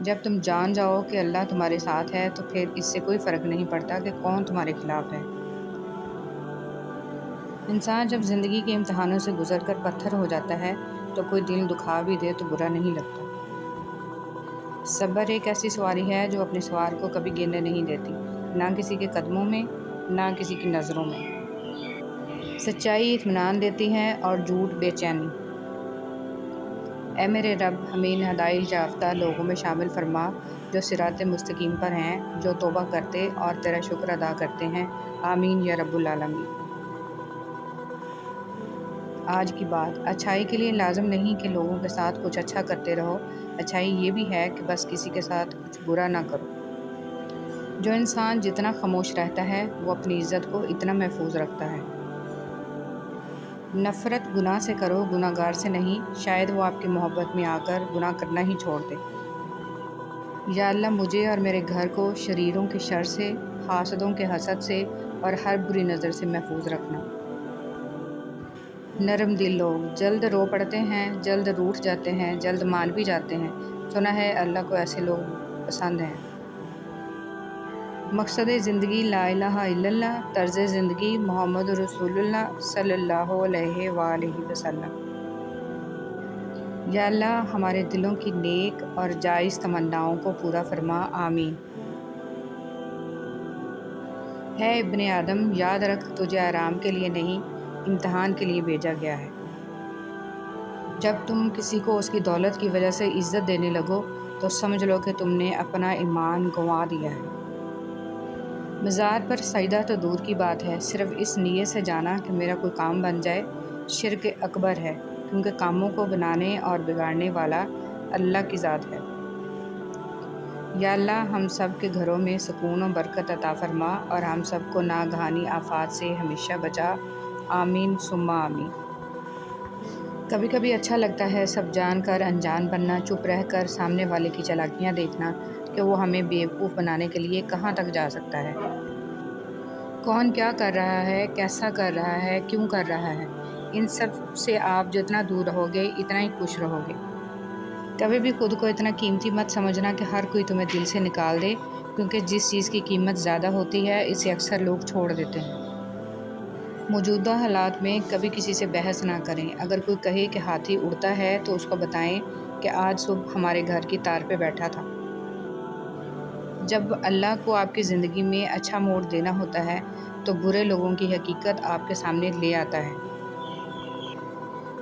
جب تم جان جاؤ کہ اللہ تمہارے ساتھ ہے تو پھر اس سے کوئی فرق نہیں پڑتا کہ کون تمہارے خلاف ہے۔ انسان جب زندگی کے امتحانوں سے گزر کر پتھر ہو جاتا ہے تو کوئی دل دکھا بھی دے تو برا نہیں لگتا۔ صبر ایک ایسی سواری ہے جو اپنے سوار کو کبھی گرنے نہیں دیتی، نہ کسی کے قدموں میں، نہ کسی کی نظروں میں۔ سچائی اطمینان دیتی ہے اور جھوٹ بے چینی۔ اے میرے رب، ہمیں ان ہدایت یافتہ لوگوں میں شامل فرما جو صراط مستقیم پر ہیں، جو توبہ کرتے اور تیرا شکر ادا کرتے ہیں۔ آمین یا رب العالمین۔ آج کی بات، اچھائی کے لیے لازم نہیں کہ لوگوں کے ساتھ کچھ اچھا کرتے رہو، اچھائی یہ بھی ہے کہ بس کسی کے ساتھ کچھ برا نہ کرو۔ جو انسان جتنا خاموش رہتا ہے وہ اپنی عزت کو اتنا محفوظ رکھتا ہے۔ نفرت گناہ سے کرو، گناہ گار سے نہیں، شاید وہ آپ کی محبت میں آ کر گناہ کرنا ہی چھوڑ دے۔ یا اللہ، مجھے اور میرے گھر کو شریروں کے شر سے، حاسدوں کے حسد سے اور ہر بری نظر سے محفوظ رکھنا۔ نرم دل لوگ جلد رو پڑتے ہیں، جلد روٹھ جاتے ہیں، جلد مان بھی جاتے ہیں۔ سنا ہے اللہ کو ایسے لوگ پسند ہیں۔ مقصد زندگی لا الہ الا اللہ، طرز زندگی محمد رسول اللہ صلی اللہ علیہ وآلہ وسلم۔ یا اللہ، ہمارے دلوں کی نیک اور جائز تمناؤں کو پورا فرما، آمین۔ ہے ابن آدم، یاد رکھ تجھے آرام کے لیے نہیں، امتحان کے لیے بھیجا گیا ہے۔ جب تم کسی کو اس کی دولت کی وجہ سے عزت دینے لگو تو سمجھ لو کہ تم نے اپنا ایمان گنوا دیا ہے۔ مزار پر سجدہ تو دور کی بات ہے، صرف اس نیت سے جانا کہ میرا کوئی کام بن جائے، شرک اکبر ہے، کیونکہ کاموں کو بنانے اور بگاڑنے والا اللہ کی ذات ہے۔ یا اللہ، ہم سب کے گھروں میں سکون و برکت عطا فرما اور ہم سب کو ناگہانی آفات سے ہمیشہ بچا، آمین ثم آمین۔ کبھی کبھی اچھا لگتا ہے سب جان کر انجان بننا، چپ رہ کر سامنے والے کی چالاکیاں دیکھنا کہ وہ ہمیں بیوقوف بنانے کے لیے کہاں تک جا سکتا ہے۔ کون کیا کر رہا ہے، کیسا کر رہا ہے، کیوں کر رہا ہے، ان سب سے آپ جتنا دور رہو گے اتنا ہی خوش رہو گے۔ کبھی بھی خود کو اتنا قیمتی مت سمجھنا کہ ہر کوئی تمہیں دل سے نکال دے، کیونکہ جس چیز کی قیمت زیادہ ہوتی ہے اسے اکثر لوگ چھوڑ دیتے ہیں۔ موجودہ حالات میں کبھی کسی سے بحث نہ کریں۔ اگر کوئی کہے کہ ہاتھی اڑتا ہے تو اس کو بتائیں کہ آج صبح ہمارے گھر کی تار پہ بیٹھا تھا۔ جب اللہ کو آپ کی زندگی میں اچھا موڑ دینا ہوتا ہے تو برے لوگوں کی حقیقت آپ کے سامنے لے آتا ہے۔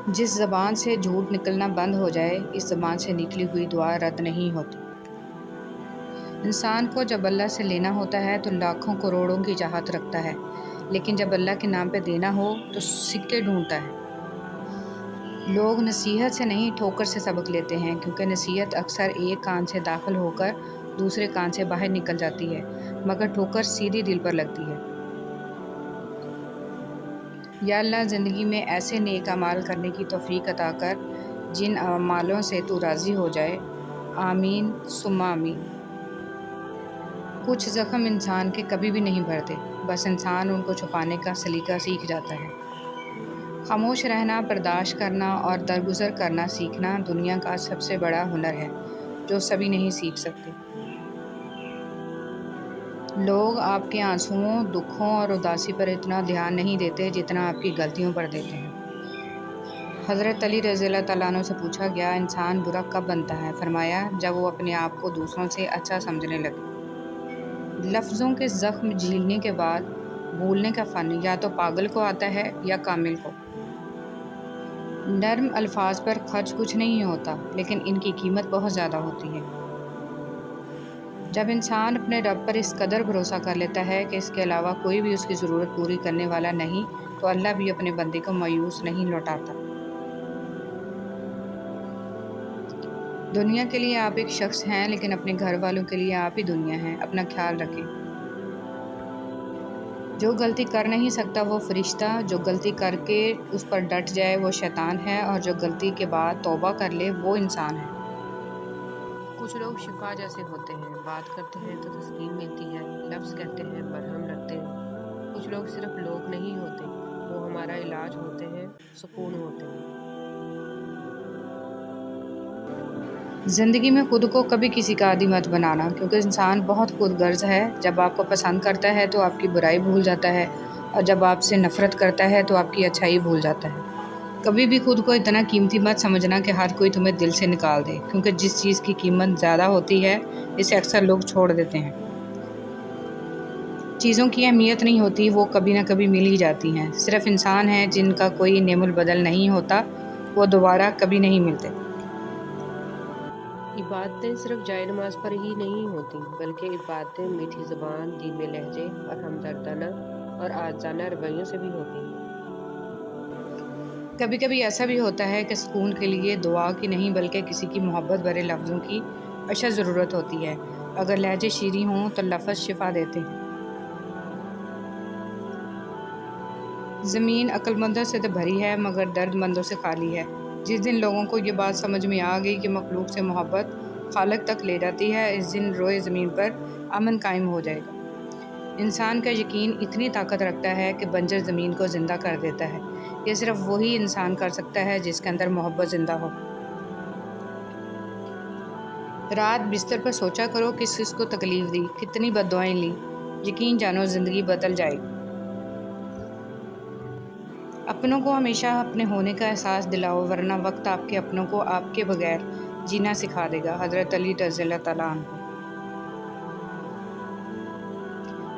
جس زبان سے جھوٹ نکلنا بند ہو جائے، اس زبان سے نکلی ہوئی دعا رد نہیں ہوتی۔ انسان کو جب اللہ سے لینا ہوتا ہے تو لاکھوں کروڑوں کی چاہت رکھتا ہے، لیکن جب اللہ کے نام پہ دینا ہو تو سکے ڈھونڈتا ہے۔ لوگ نصیحت سے نہیں ٹھوکر سے سبق لیتے ہیں، کیونکہ نصیحت اکثر ایک کان سے داخل ہو کر دوسرے کان سے باہر نکل جاتی ہے، مگر ٹھوکر سیدھی دل پر لگتی ہے۔ یا اللہ، زندگی میں ایسے نیک اعمال کرنے کی توفیق عطا کر جن اعمالوں سے تو راضی ہو جائے، آمین ثم آمین۔ کچھ زخم انسان کے کبھی بھی نہیں بھرتے، بس انسان ان کو چھپانے کا سلیقہ سیکھ جاتا ہے۔ خاموش رہنا، برداشت کرنا اور درگزر کرنا سیکھنا دنیا کا سب سے بڑا ہنر ہے جو سبھی نہیں سیکھ سکتے۔ لوگ آپ کے آنسوؤں، دکھوں اور اداسی پر اتنا دھیان نہیں دیتے جتنا آپ کی غلطیوں پر دیتے ہیں۔ حضرت علی رضی اللہ تعالیٰ عنہ سے پوچھا گیا، انسان برا کب بنتا ہے؟ فرمایا، جب وہ اپنے آپ کو دوسروں سے اچھا سمجھنے لگے۔ لفظوں کے زخم جھیلنے کے بعد بھولنے کا فن یا تو پاگل کو آتا ہے یا کامل کو۔ نرم الفاظ پر خرچ کچھ نہیں ہوتا، لیکن ان کی قیمت بہت زیادہ ہوتی ہے۔ جب انسان اپنے رب پر اس قدر بھروسہ کر لیتا ہے کہ اس کے علاوہ کوئی بھی اس کی ضرورت پوری کرنے والا نہیں، تو اللہ بھی اپنے بندے کو مایوس نہیں لوٹاتا۔ دنیا کے لیے آپ ایک شخص ہیں، لیکن اپنے گھر والوں کے لیے آپ ہی دنیا ہیں۔ اپنا خیال رکھیں۔ جو غلطی کر نہیں سکتا وہ فرشتہ، جو غلطی کر کے اس پر ڈٹ جائے وہ شیطان ہے، اور جو غلطی کے بعد توبہ کر لے وہ انسان ہے۔ کچھ لوگ شفا جیسے ہوتے ہیں، بات کرتے ہیں تو تسکین ملتی ہے، لفظ کہتے ہیں برہم لگتے ہیں۔ کچھ لوگ صرف لوگ نہیں ہوتے، وہ ہمارا علاج ہوتے ہیں، سکون ہوتے ہیں۔ زندگی میں خود کو کبھی کسی کا عادی مت بنانا، کیونکہ انسان بہت خود غرض ہے۔ جب آپ کو پسند کرتا ہے تو آپ کی برائی بھول جاتا ہے، اور جب آپ سے نفرت کرتا ہے تو آپ کی اچھائی بھول جاتا ہے۔ کبھی بھی خود کو اتنا قیمتی مت سمجھنا کہ ہر کوئی تمہیں دل سے نکال دے، کیونکہ جس چیز کی قیمت زیادہ ہوتی ہے اسے اکثر لوگ چھوڑ دیتے ہیں۔ چیزوں کی اہمیت نہیں ہوتی، وہ کبھی نہ کبھی مل ہی جاتی ہیں۔ صرف انسان ہیں جن کا کوئی نعم البدل نہیں ہوتا، وہ دوبارہ کبھی نہیں ملتے۔ عبادتیں صرف جائے نماز پر ہی نہیں ہوتی، بلکہ عبادتیں میٹھی زبان، دھیمے لہجے اور ہمدردانہ اور عاجزانہ رویوں سے بھی ہوتی ہیں۔ کبھی کبھی ایسا بھی ہوتا ہے کہ سکون کے لیے دعا کی نہیں بلکہ کسی کی محبت بھرے لفظوں کی اشد ضرورت ہوتی ہے۔ اگر لہجے شیریں ہوں تو لفظ شفا دیتے ہیں۔ زمین عقل مندوں سے تو بھری ہے مگر درد مندوں سے خالی ہے۔ جس دن لوگوں کو یہ بات سمجھ میں آ گئی کہ مخلوق سے محبت خالق تک لے جاتی ہے، اس دن روئے زمین پر امن قائم ہو جائے گا۔ انسان کا یقین اتنی طاقت رکھتا ہے کہ بنجر زمین کو زندہ کر دیتا ہے۔ یہ صرف وہی انسان کر سکتا ہے جس کے اندر محبت زندہ ہو۔ رات بستر پر سوچا کرو کس کس کو تکلیف دی، کتنی بد دعائیں لی، یقین جانو زندگی بدل جائے گی۔ اپنوں کو ہمیشہ اپنے ہونے کا احساس دلاؤ، ورنہ وقت آپ کے اپنوں کو آپ کے بغیر جینا سکھا دے گا۔ حضرت علی رضی اللہ تعالیٰ عنہ۔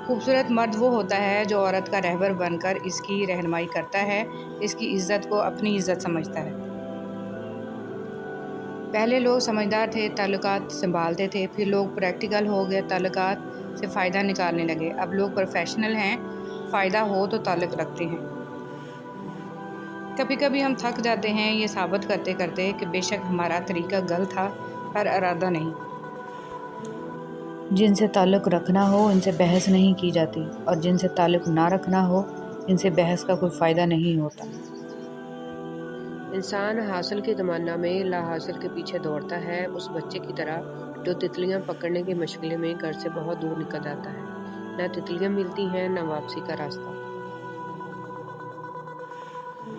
خوبصورت مرد وہ ہوتا ہے جو عورت کا رہبر بن کر اس کی رہنمائی کرتا ہے، اس کی عزت کو اپنی عزت سمجھتا ہے۔ پہلے لوگ سمجھدار تھے، تعلقات سنبھالتے تھے، پھر لوگ پریکٹیکل ہو گئے، تعلقات سے فائدہ نکالنے لگے۔ اب لوگ پروفیشنل ہیں، فائدہ ہو تو تعلق رکھتے ہیں۔ کبھی کبھی ہم تھک جاتے ہیں یہ ثابت کرتے کرتے کہ بے شک ہمارا طریقہ غلط تھا، پر ارادہ نہیں۔ جن سے تعلق رکھنا ہو ان سے بحث نہیں کی جاتی، اور جن سے تعلق نہ رکھنا ہو ان سے بحث کا کوئی فائدہ نہیں ہوتا۔ انسان حاصل کی تمنا میں لا حاصل کے پیچھے دوڑتا ہے، اس بچے کی طرح جو تتلیاں پکڑنے کی مشغلے میں گھر سے بہت دور نکل جاتا ہے۔ نہ تتلیاں ملتی ہیں، نہ واپسی کا راستہ۔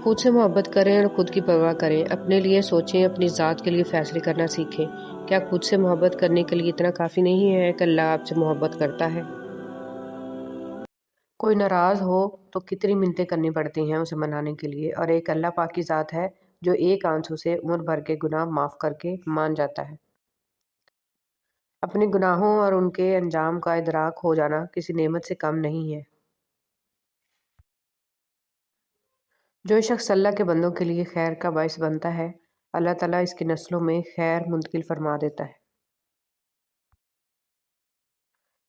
خود سے محبت کریں اور خود کی پرواہ کریں، اپنے لیے سوچیں، اپنی ذات کے لیے فیصلے کرنا سیکھیں۔ کیا خود سے محبت کرنے کے لیے اتنا کافی نہیں ہے کہ اللہ آپ سے محبت کرتا ہے؟ کوئی ناراض ہو تو کتنی منتیں کرنی پڑتی ہیں اسے منانے کے لیے، اور ایک اللہ پاک کی ذات ہے جو ایک آنسو سے عمر بھر کے گناہ معاف کر کے مان جاتا ہے۔ اپنے گناہوں اور ان کے انجام کا ادراک ہو جانا کسی نعمت سے کم نہیں ہے۔ جو شخص اللہ کے بندوں کے لیے خیر کا باعث بنتا ہے، اللہ تعالیٰ اس کی نسلوں میں خیر منتقل فرما دیتا ہے۔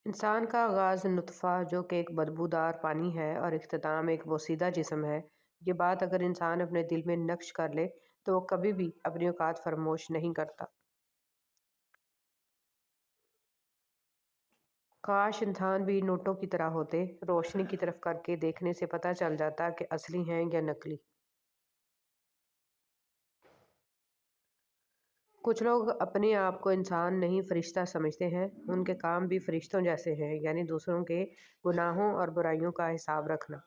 انسان کا آغاز نطفہ جو کہ ایک بدبودار پانی ہے اور اختتام ایک بوسیدہ جسم ہے، یہ بات اگر انسان اپنے دل میں نقش کر لے تو وہ کبھی بھی اپنی اوقات فراموش نہیں کرتا۔ کاش انسان بھی نوٹوں کی طرح ہوتے، روشنی کی طرف کر کے دیکھنے سے پتہ چل جاتا کہ اصلی ہیں یا نقلی۔ کچھ لوگ اپنے آپ کو انسان نہیں فرشتہ سمجھتے ہیں، ان کے کام بھی فرشتوں جیسے ہیں، یعنی دوسروں کے گناہوں اور برائیوں کا حساب رکھنا۔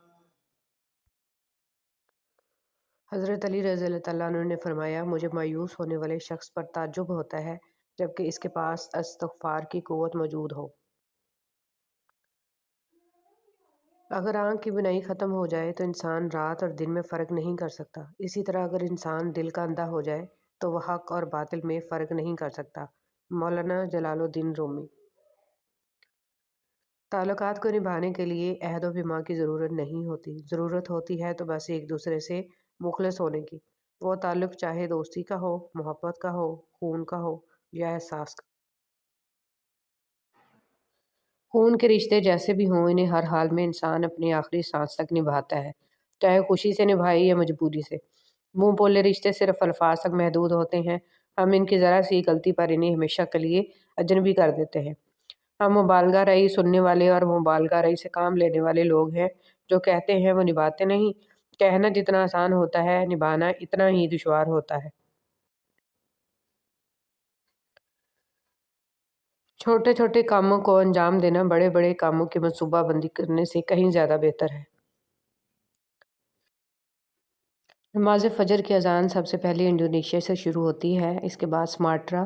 حضرت علی رضی اللہ تعالیٰ عنہ نے فرمایا، مجھے مایوس ہونے والے شخص پر تعجب ہوتا ہے جبکہ اس کے پاس استغفار کی قوت موجود ہو۔ اگر آنکھ کی بینائی ختم ہو جائے تو انسان رات اور دن میں فرق نہیں کر سکتا، اسی طرح اگر انسان دل کا اندھا ہو جائے تو وہ حق اور باطل میں فرق نہیں کر سکتا۔ مولانا جلال الدین رومی۔ تعلقات کو نبھانے کے لیے عہد و پیمان کی ضرورت نہیں ہوتی، ضرورت ہوتی ہے تو بس ایک دوسرے سے مخلص ہونے کی۔ وہ تعلق چاہے دوستی کا ہو، محبت کا ہو، خون کا ہو یا احساس کا۔ خون کے رشتے جیسے بھی ہوں، انہیں ہر حال میں انسان اپنی آخری سانس تک نبھاتا ہے، چاہے خوشی سے نبھائے یا مجبوری سے۔ منہ بولے رشتے صرف الفاظ تک محدود ہوتے ہیں، ہم ان کی ذرا سی غلطی پر انہیں ہمیشہ کے لیے اجنبی کر دیتے ہیں۔ ہم مبالغہ رئی سننے والے اور مبالغہ رئی سے کام لینے والے لوگ ہیں، جو کہتے ہیں وہ نبھاتے نہیں۔ کہنا جتنا آسان ہوتا ہے، نبھانا اتنا ہی دشوار ہوتا ہے۔ چھوٹے چھوٹے کاموں کو انجام دینا بڑے بڑے کاموں کی منصوبہ بندی کرنے سے کہیں زیادہ بہتر ہے۔ نماز فجر کی اذان سب سے پہلے انڈونیشیا سے شروع ہوتی ہے، اس کے بعد سماٹرا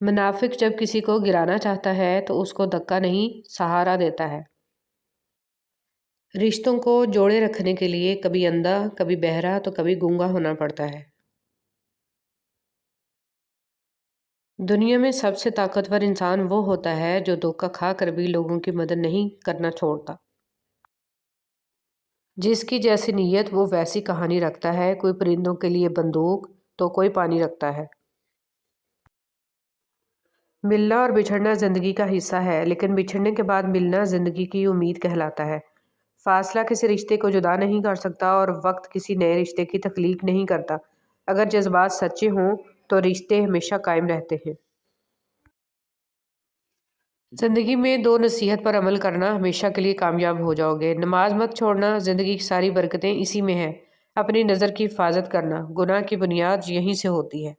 منافق جب کسی کو گرانا چاہتا ہے تو اس کو دھکا نہیں سہارا دیتا ہے۔ رشتوں کو جوڑے رکھنے کے لیے کبھی اندھا، کبھی بہرا تو کبھی گونگا ہونا پڑتا ہے۔ دنیا میں سب سے طاقتور انسان وہ ہوتا ہے جو دھوکا کھا کر بھی لوگوں کی مدد نہیں کرنا چھوڑتا۔ جس کی جیسی نیت وہ ویسی کہانی رکھتا ہے، کوئی پرندوں کے لیے بندوق تو کوئی پانی رکھتا ہے۔ ملنا اور بچھڑنا زندگی کا حصہ ہے، لیکن بچھڑنے کے بعد ملنا زندگی کی امید کہلاتا ہے۔ فاصلہ کسی رشتے کو جدا نہیں کر سکتا اور وقت کسی نئے رشتے کی تخلیق نہیں کرتا۔ اگر جذبات سچے ہوں تو رشتے ہمیشہ قائم رہتے ہیں۔ زندگی میں دو نصیحت پر عمل کرنا، ہمیشہ کے لیے کامیاب ہو جاؤ گے۔ نماز مت چھوڑنا، زندگی کی ساری برکتیں اسی میں ہیں۔ اپنی نظر کی حفاظت کرنا، گناہ کی بنیاد یہیں سے ہوتی ہے۔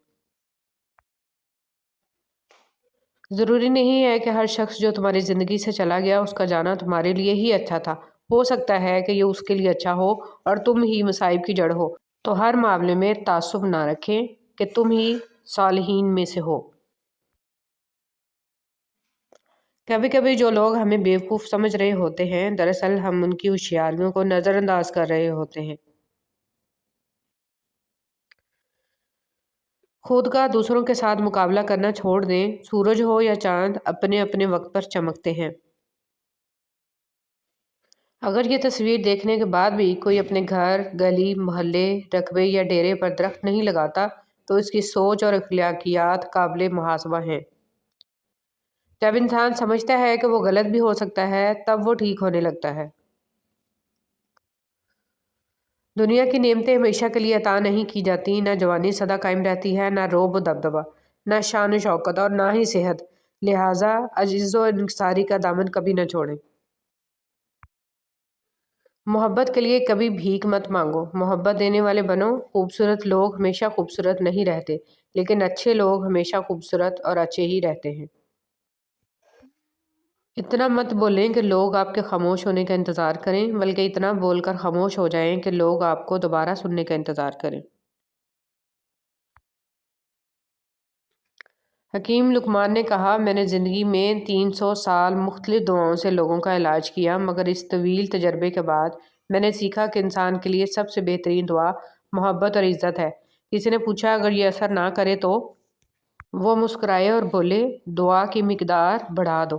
ضروری نہیں ہے کہ ہر شخص جو تمہاری زندگی سے چلا گیا اس کا جانا تمہارے لیے ہی اچھا تھا۔ ہو سکتا ہے کہ یہ اس کے لیے اچھا ہو اور تم ہی مصائب کی جڑ ہو۔ تو ہر معاملے میں تعصب نہ رکھیں کہ تم ہی صالحین میں سے ہو۔ کبھی کبھی جو لوگ ہمیں بیوقوف سمجھ رہے ہوتے ہیں، دراصل ہم ان کی ہوشیاریوں کو نظر انداز کر رہے ہوتے ہیں۔ خود کا دوسروں کے ساتھ مقابلہ کرنا چھوڑ دیں۔ سورج ہو یا چاند، اپنے اپنے وقت پر چمکتے ہیں۔ اگر یہ تصویر دیکھنے کے بعد بھی کوئی اپنے گھر، گلی، محلے، رقبے یا ڈیرے پر درخت نہیں لگاتا تو اس کی سوچ اور اخلاقیات قابل محاسبہ ہیں۔ جب انسان سمجھتا ہے کہ وہ غلط بھی ہو سکتا ہے، تب وہ ٹھیک ہونے لگتا ہے۔ دنیا کی نعمتیں ہمیشہ کے لیے عطا نہیں کی جاتی، نہ جوانی سدا قائم رہتی ہے، نہ روب و دبدبہ، نہ شان و شوکت اور نہ ہی صحت، لہٰذا عجز و انکساری کا دامن کبھی نہ چھوڑیں۔ محبت کے لیے کبھی بھیک مت مانگو، محبت دینے والے بنو۔ خوبصورت لوگ ہمیشہ خوبصورت نہیں رہتے، لیکن اچھے لوگ ہمیشہ خوبصورت اور اچھے ہی رہتے ہیں۔ اتنا مت بولیں کہ لوگ آپ کے خاموش ہونے کا انتظار کریں، بلکہ اتنا بول کر خاموش ہو جائیں کہ لوگ آپ کو دوبارہ سننے کا انتظار کریں۔ حکیم لقمان نے کہا، میں نے زندگی میں 300 سال مختلف دعاؤں سے لوگوں کا علاج کیا، مگر اس طویل تجربے کے بعد میں نے سیکھا کہ انسان کے لیے سب سے بہترین دعا محبت اور عزت ہے۔ کسی نے پوچھا، اگر یہ اثر نہ کرے تو؟ وہ مسکرائے اور بولے، دعا کی مقدار بڑھا دو۔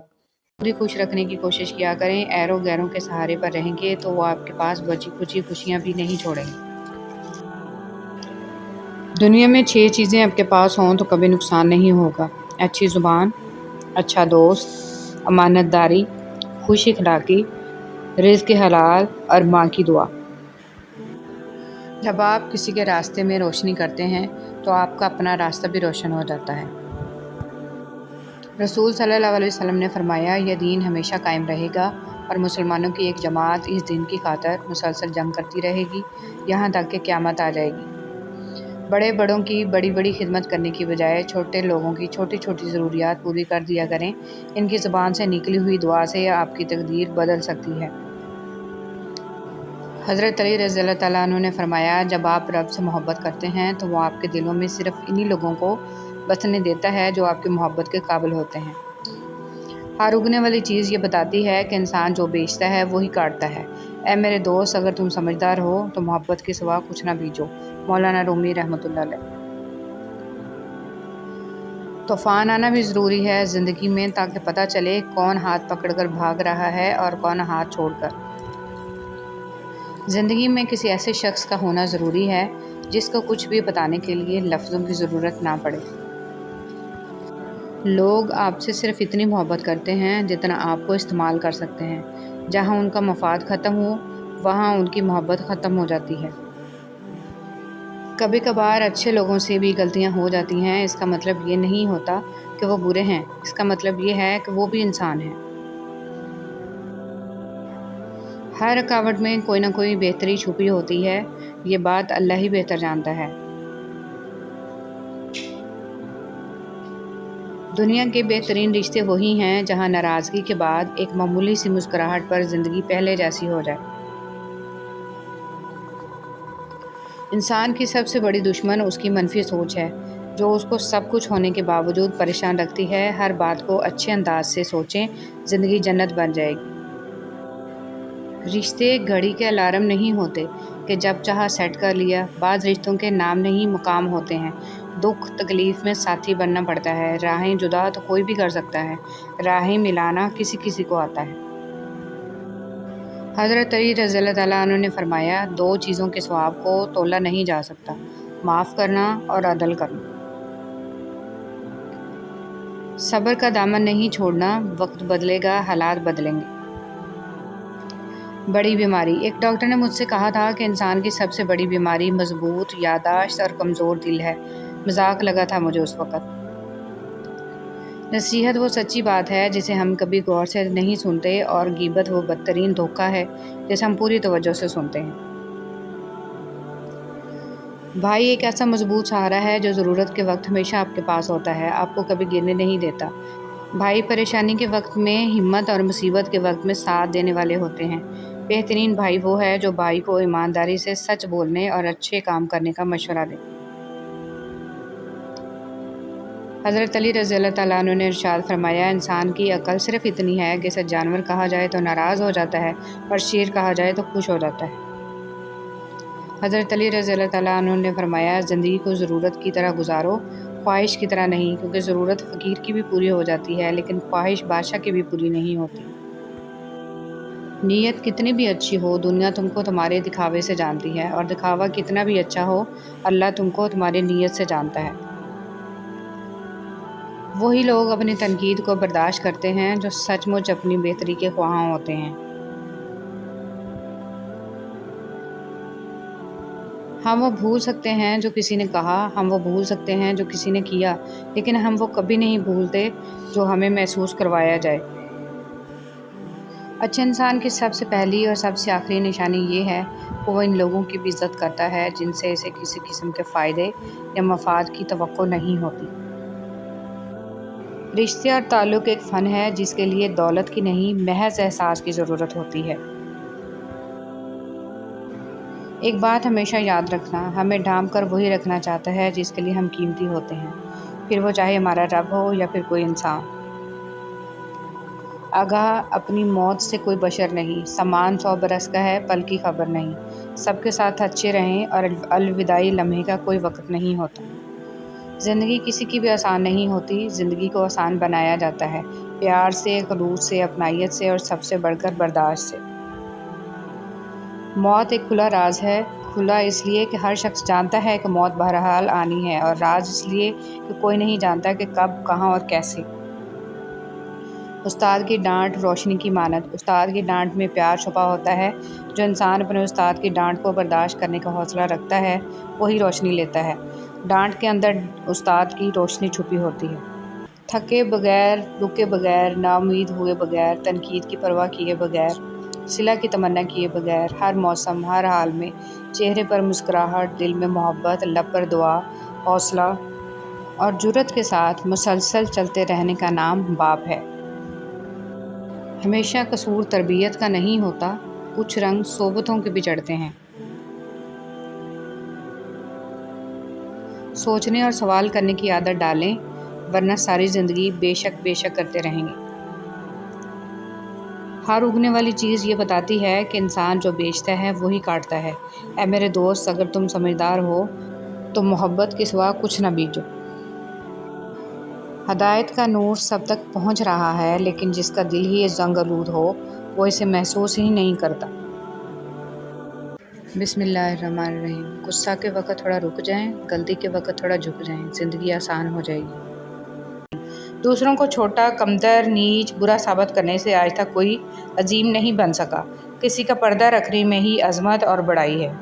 بھی خوش رکھنے کی کوشش کیا کریں۔ ایروں غیروں کے سہارے پر رہیں گے تو وہ آپ کے پاس بچی کچی خوشیاں بھی نہیں چھوڑیں گے۔ دنیا میں 6 چیزیں آپ کے پاس ہوں تو کبھی نقصان نہیں ہوگا: اچھی زبان، اچھا دوست، امانت داری، خوش اخلاقی، رزق حلال اور ماں کی دعا۔ جب آپ کسی کے راستے میں روشنی کرتے ہیں تو آپ کا اپنا راستہ بھی روشن ہو جاتا ہے۔ رسول صلی اللہ علیہ وسلم نے فرمایا، یہ دین ہمیشہ قائم رہے گا اور مسلمانوں کی ایک جماعت اس دین کی خاطر مسلسل جنگ کرتی رہے گی یہاں تک کہ قیامت آ جائے گی۔ بڑے بڑوں کی بڑی بڑی خدمت کرنے کی بجائے چھوٹے لوگوں کی چھوٹی چھوٹی ضروریات پوری کر دیا کریں۔ ان کی زبان سے نکلی ہوئی دعا سے آپ کی تقدیر بدل سکتی ہے۔ حضرت علی رضی اللہ تعالیٰ عنہ نے فرمایا، جب آپ رب سے محبت کرتے ہیں تو وہ آپ کے دلوں میں صرف انہی لوگوں کو بسنے دیتا ہے جو آپ کی محبت کے قابل ہوتے ہیں۔ ہر اگنے والی چیز یہ بتاتی ہے کہ انسان جو بیچتا ہے وہی کاٹتا ہے۔ اے میرے دوست، اگر تم سمجھدار ہو تو محبت کے سوا کچھ نہ بیچو۔ مولانا رومی رحمۃ اللہ علیہ۔ طوفان آنا بھی ضروری ہے زندگی میں، تاکہ پتہ چلے کون ہاتھ پکڑ کر بھاگ رہا ہے اور کون ہاتھ چھوڑ کر۔ زندگی میں کسی ایسے شخص کا ہونا ضروری ہے جس کو کچھ بھی بتانے کے لیے لفظوں کی ضرورت نہ پڑے۔ لوگ آپ سے صرف اتنی محبت کرتے ہیں جتنا آپ کو استعمال کر سکتے ہیں۔ جہاں ان کا مفاد ختم ہو، وہاں ان کی محبت ختم ہو جاتی ہے۔ کبھی کبھار اچھے لوگوں سے بھی غلطیاں ہو جاتی ہیں، اس کا مطلب یہ نہیں ہوتا کہ وہ برے ہیں، اس کا مطلب یہ ہے کہ وہ بھی انسان ہیں۔ ہر رکاوٹ میں کوئی نہ کوئی بہتری چھپی ہوتی ہے، یہ بات اللہ ہی بہتر جانتا ہے۔ دنیا کے بہترین رشتے وہی ہیں جہاں ناراضگی کے بعد ایک معمولی سی مسکراہٹ پر زندگی پہلے جیسی ہو جائے۔ انسان کی سب سے بڑی دشمن اس کی منفی سوچ ہے۔ جو اس کو سب کچھ ہونے کے باوجود پریشان رکھتی ہے۔ ہر بات کو اچھے انداز سے سوچیں، زندگی جنت بن جائے گی۔ رشتے گھڑی کے الارم نہیں ہوتے کہ جب چاہا سیٹ کر لیا۔ بعض رشتوں کے نام نہیں مقام ہوتے ہیں۔ دکھ تکلیف میں ساتھی بننا پڑتا ہے۔ راہیں جدا تو کوئی بھی کر سکتا ہے، راہیں ملانا کسی کسی کو آتا ہے۔ حضرت علی رضی اللہ تعالیٰ عنہ نے فرمایا، 2 چیزوں کے ثواب کو تولا نہیں جا سکتا، معاف کرنا اور عدل کرنا۔ صبر کا دامن نہیں چھوڑنا، وقت بدلے گا، حالات بدلیں گے۔ بڑی بیماری۔ ایک ڈاکٹر نے مجھ سے کہا تھا کہ انسان کی سب سے بڑی بیماری مضبوط یادداشت اور کمزور دل ہے۔ مذاق لگا تھا مجھے اس وقت۔ نصیحت وہ سچی بات ہے جسے ہم کبھی غور سے نہیں سنتے، اور غیبت وہ بدترین دھوکہ ہے جسے ہم پوری توجہ سے سنتے ہیں۔ بھائی ایک ایسا مضبوط سہارا ہے جو ضرورت کے وقت ہمیشہ آپ کے پاس ہوتا ہے، آپ کو کبھی گرنے نہیں دیتا۔ بھائی پریشانی کے وقت میں ہمت اور مصیبت کے وقت میں ساتھ دینے والے ہوتے ہیں۔ بہترین بھائی وہ ہے جو بھائی کو ایمانداری سے سچ بولنے اور اچھے کام کرنے کا مشورہ دے۔ حضرت علی رضی اللہ تعالیٰ عنہ نے ارشاد فرمایا، انسان کی عقل صرف اتنی ہے کہ اسے جانور کہا جائے تو ناراض ہو جاتا ہے اور شیر کہا جائے تو خوش ہو جاتا ہے۔ حضرت علی رضی اللہ تعالیٰ عنہ نے فرمایا، زندگی کو ضرورت کی طرح گزارو، خواہش کی طرح نہیں، کیونکہ ضرورت فقیر کی بھی پوری ہو جاتی ہے لیکن خواہش بادشاہ کی بھی پوری نہیں ہوتی۔ نیت کتنی بھی اچھی ہو، دنیا تم کو تمہارے دکھاوے سے جانتی ہے، اور دکھاوا کتنا بھی اچھا ہو، اللہ تم کو تمہاری نیت سے جانتا ہے۔ وہی لوگ اپنی تنقید کو برداشت کرتے ہیں جو سچ مچ اپنی بہتری کے خواہاں ہوتے ہیں۔ ہم وہ بھول سکتے ہیں جو کسی نے کہا، ہم وہ بھول سکتے ہیں جو کسی نے کیا، لیکن ہم وہ کبھی نہیں بھولتے جو ہمیں محسوس کروایا جائے۔ اچھے انسان کی سب سے پہلی اور سب سے آخری نشانی یہ ہے کہ وہ ان لوگوں کی بھی عزت کرتا ہے جن سے اسے کسی قسم کے فائدے یا مفاد کی توقع نہیں ہوتی۔ رشتے اور تعلق ایک فن ہے جس کے لیے دولت کی نہیں، محض احساس کی ضرورت ہوتی ہے۔ ایک بات ہمیشہ یاد رکھنا، ہمیں ڈھانپ کر وہی رکھنا چاہتا ہے جس کے لیے ہم قیمتی ہوتے ہیں، پھر وہ چاہے ہمارا رب ہو یا پھر کوئی انسان۔ آگاہ اپنی موت سے کوئی بشر نہیں، سامان 100 برس کا ہے، پل کی خبر نہیں۔ سب کے ساتھ اچھے رہیں، اور الوداعی لمحے کا کوئی وقت نہیں ہوتا۔ زندگی کسی کی بھی آسان نہیں ہوتی، زندگی کو آسان بنایا جاتا ہے پیار سے، خلوص سے، اپنائیت سے، اور سب سے بڑھ کر برداشت سے۔ موت ایک کھلا راز ہے، کھلا اس لیے کہ ہر شخص جانتا ہے کہ موت بہرحال آنی ہے، اور راز اس لیے کہ کوئی نہیں جانتا کہ کب، کہاں اور کیسے۔ استاد کی ڈانٹ روشنی کی مانند، استاد کی ڈانٹ میں پیار چھپا ہوتا ہے۔ جو انسان اپنے استاد کی ڈانٹ کو برداشت کرنے کا حوصلہ رکھتا ہے وہی روشنی لیتا ہے۔ ڈانٹ کے اندر استاد کی روشنی چھپی ہوتی ہے۔ تھکے بغیر، رکے بغیر، نا امید ہوئے بغیر، تنقید کی پرواہ کیے بغیر، صلح کی تمنا کیے بغیر، ہر موسم، ہر حال میں چہرے پر مسکراہٹ، دل میں محبت، لب پر دعا، حوصلہ اور جرأت کے ساتھ مسلسل چلتے رہنے کا نام باپ ہے۔ ہمیشہ قصور تربیت کا نہیں ہوتا، کچھ رنگ صحبتوں کے بھی چڑھتے ہیں۔ سوچنے اور سوال کرنے کی عادت ڈالیں، ورنہ ساری زندگی بے شک کرتے رہیں گے۔ ہر اگنے والی چیز یہ بتاتی ہے کہ انسان جو بیچتا ہے وہی کاٹتا ہے۔ اے میرے دوست، اگر تم سمجھدار ہو تو محبت کے سوا کچھ نہ بیچو۔ ہدایت کا نور سب تک پہنچ رہا ہے، لیکن جس کا دل ہی زنگ آلود ہو وہ اسے محسوس ہی نہیں کرتا۔ بسم اللہ الرحمن الرحیم۔ غصہ کے وقت تھوڑا رک جائیں، غلطی کے وقت تھوڑا جھک جائیں، زندگی آسان ہو جائے گی۔ دوسروں کو چھوٹا، کمتر، نیچ، برا ثابت کرنے سے آج تک کوئی عظیم نہیں بن سکا۔ کسی کا پردہ رکھنے میں ہی عظمت اور بڑائی ہے۔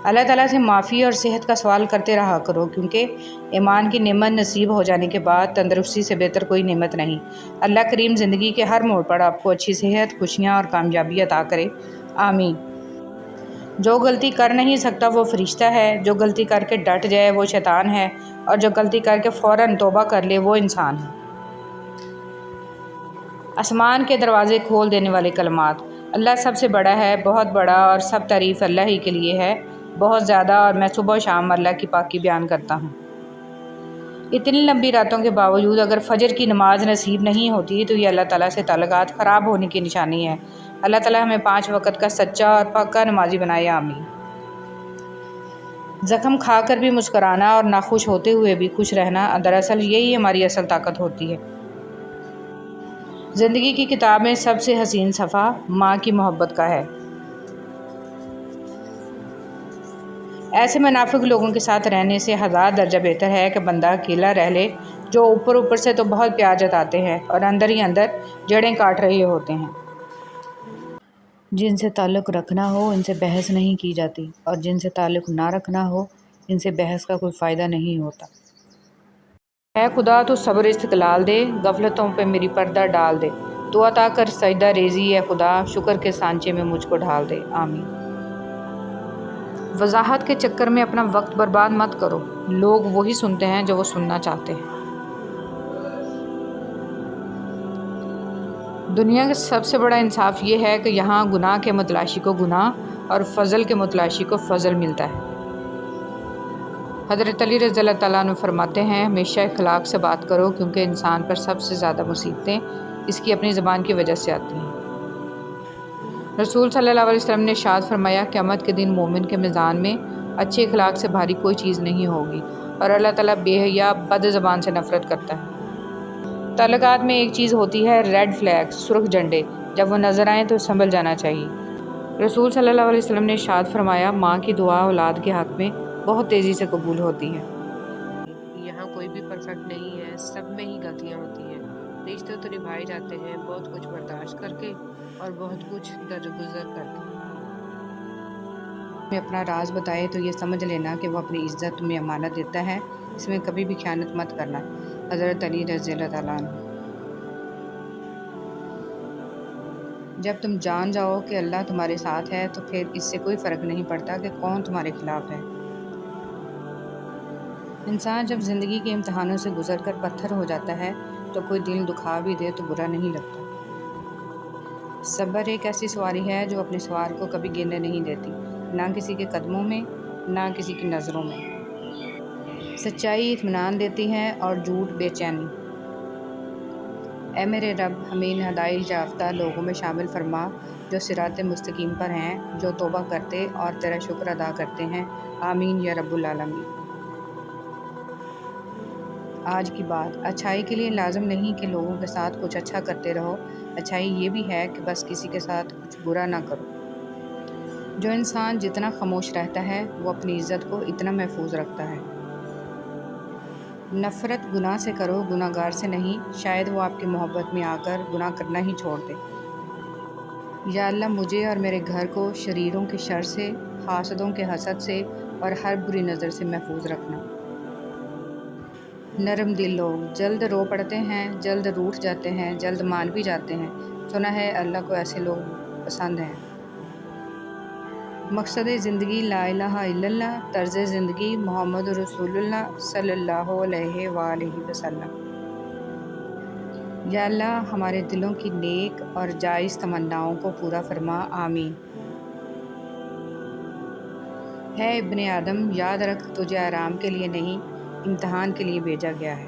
اللہ تعالیٰ سے معافی اور صحت کا سوال کرتے رہا کرو، کیونکہ ایمان کی نعمت نصیب ہو جانے کے بعد تندرستی سے بہتر کوئی نعمت نہیں۔ اللہ کریم زندگی کے ہر موڑ پر آپ کو اچھی صحت، خوشیاں اور کامیابی عطا کرے، آمین۔ جو غلطی کر نہیں سکتا وہ فرشتہ ہے، جو غلطی کر کے ڈٹ جائے وہ شیطان ہے، اور جو غلطی کر کے فوراً توبہ کر لے وہ انسان ہے۔ آسمان کے دروازے کھول دینے والے کلمات۔ اللہ سب سے بڑا ہے، بہت بڑا، اور سب تعریف اللہ ہی کے لیے ہے، بہت زیادہ، اور میں صبح و شام اللہ کی پاکی بیان کرتا ہوں۔ اتنی لمبی راتوں کے باوجود اگر فجر کی نماز نصیب نہیں ہوتی تو یہ اللہ تعالیٰ سے تعلقات خراب ہونے کی نشانی ہے۔ اللہ تعالیٰ ہمیں 5 وقت کا سچا اور پکا نمازی بنائے، آمین۔ زخم کھا کر بھی مسکرانا اور ناخوش ہوتے ہوئے بھی خوش رہنا، دراصل یہی ہماری اصل طاقت ہوتی ہے۔ زندگی کی کتاب میں سب سے حسین صفحہ ماں کی محبت کا ہے۔ ایسے منافق لوگوں کے ساتھ رہنے سے 1000 درجہ بہتر ہے کہ بندہ اکیلا رہ لے، جو اوپر سے تو بہت پیار جتاتے ہیں اور اندر ہی اندر جڑیں کاٹ رہے ہوتے ہیں۔ جن سے تعلق رکھنا ہو ان سے بحث نہیں کی جاتی، اور جن سے تعلق نہ رکھنا ہو ان سے بحث کا کوئی فائدہ نہیں ہوتا۔ اے خدا تو صبر استقلال دے، غفلتوں پہ میری پردہ ڈال دے، تو عطا کر سجدہ ریزی اے خدا، شکر کے سانچے میں مجھ کو ڈھال دے، آمین۔ وضاحت کے چکر میں اپنا وقت برباد مت کرو، لوگ وہی سنتے ہیں جو وہ سننا چاہتے ہیں۔ دنیا کا سب سے بڑا انصاف یہ ہے کہ یہاں گناہ کے متلاشی کو گناہ اور فضل کے متلاشی کو فضل ملتا ہے۔ حضرت علی رضی اللہ تعالیٰ عنہ فرماتے ہیں، ہمیشہ اخلاق سے بات کرو، کیونکہ انسان پر سب سے زیادہ مصیبتیں اس کی اپنی زبان کی وجہ سے آتی ہیں۔ رسول صلی اللہ علیہ وسلم نے ارشاد فرمایا، قیامت کے دن مومن کے میزان میں اچھے اخلاق سے بھاری کوئی چیز نہیں ہوگی، اور اللہ تعالیٰ بے حیا بد زبان سے نفرت کرتا ہے۔ تعلقات میں ایک چیز ہوتی ہے ریڈ فلیگ، سرخ جھنڈے، جب وہ نظر آئیں تو سنبھل جانا چاہیے۔ رسول صلی اللہ علیہ وسلم نے ارشاد فرمایا، ماں کی دعا اولاد کے حق میں بہت تیزی سے قبول ہوتی ہے۔ یہاں کوئی بھی پرفیکٹ نہیں ہے، سب میں ہی غلطیاں ہوتی ہیں۔ رشتے تو نبھائے جاتے ہیں بہت کچھ برداشت کر کے اور بہت کچھ درگزر کر کے۔ میں اپنا راز بتائے تو یہ سمجھ لینا کہ وہ اپنی عزت تمہیں امانت دیتا ہے، اس میں کبھی بھی خیانت مت کرنا۔ حضرت علی رضی اللہ تعالیٰ عنہ۔ جب تم جان جاؤ کہ اللہ تمہارے ساتھ ہے تو پھر اس سے کوئی فرق نہیں پڑتا کہ کون تمہارے خلاف ہے۔ انسان جب زندگی کے امتحانوں سے گزر کر پتھر ہو جاتا ہے تو کوئی دل دکھا بھی دے تو برا نہیں لگتا۔ صبر ایک ایسی سواری ہے جو اپنے سوار کو کبھی گرنے نہیں دیتی، نہ کسی کے قدموں میں نہ کسی کی نظروں میں۔ سچائی اطمینان دیتی ہے اور جھوٹ بے چینی۔ اے میرے رب، ہمیں ان ہدایت یافتہ لوگوں میں شامل فرما جو صراط مستقیم پر ہیں، جو توبہ کرتے اور تیرا شکر ادا کرتے ہیں، آمین یا رب العالمین۔ آج کی بات، اچھائی کے لیے لازم نہیں کہ لوگوں کے ساتھ کچھ اچھا کرتے رہو، اچھائی یہ بھی ہے کہ بس کسی کے ساتھ کچھ برا نہ کرو۔ جو انسان جتنا خاموش رہتا ہے وہ اپنی عزت کو اتنا محفوظ رکھتا ہے۔ نفرت گناہ سے کرو، گناہ گار سے نہیں، شاید وہ آپ کی محبت میں آ کر گناہ کرنا ہی چھوڑ دے۔ یا اللہ مجھے اور میرے گھر کو شریروں کے شر سے، حاسدوں کے حسد سے اور ہر بری نظر سے محفوظ رکھنا۔ نرم دل لوگ جلد رو پڑتے ہیں، جلد روٹھ جاتے ہیں، جلد مان بھی جاتے ہیں۔ سنا ہے اللہ کو ایسے لوگ پسند ہیں۔ مقصد زندگی لا الہ الا اللہ، طرز زندگی محمد رسول اللہ صلی اللہ علیہ وآلہ وسلم۔ یا اللہ ہمارے دلوں کی نیک اور جائز تمناؤں کو پورا فرما، آمین۔ ہے ابن آدم، یاد رکھ تجھے آرام کے لیے نہیں، امتحان کے لیے بھیجا گیا ہے۔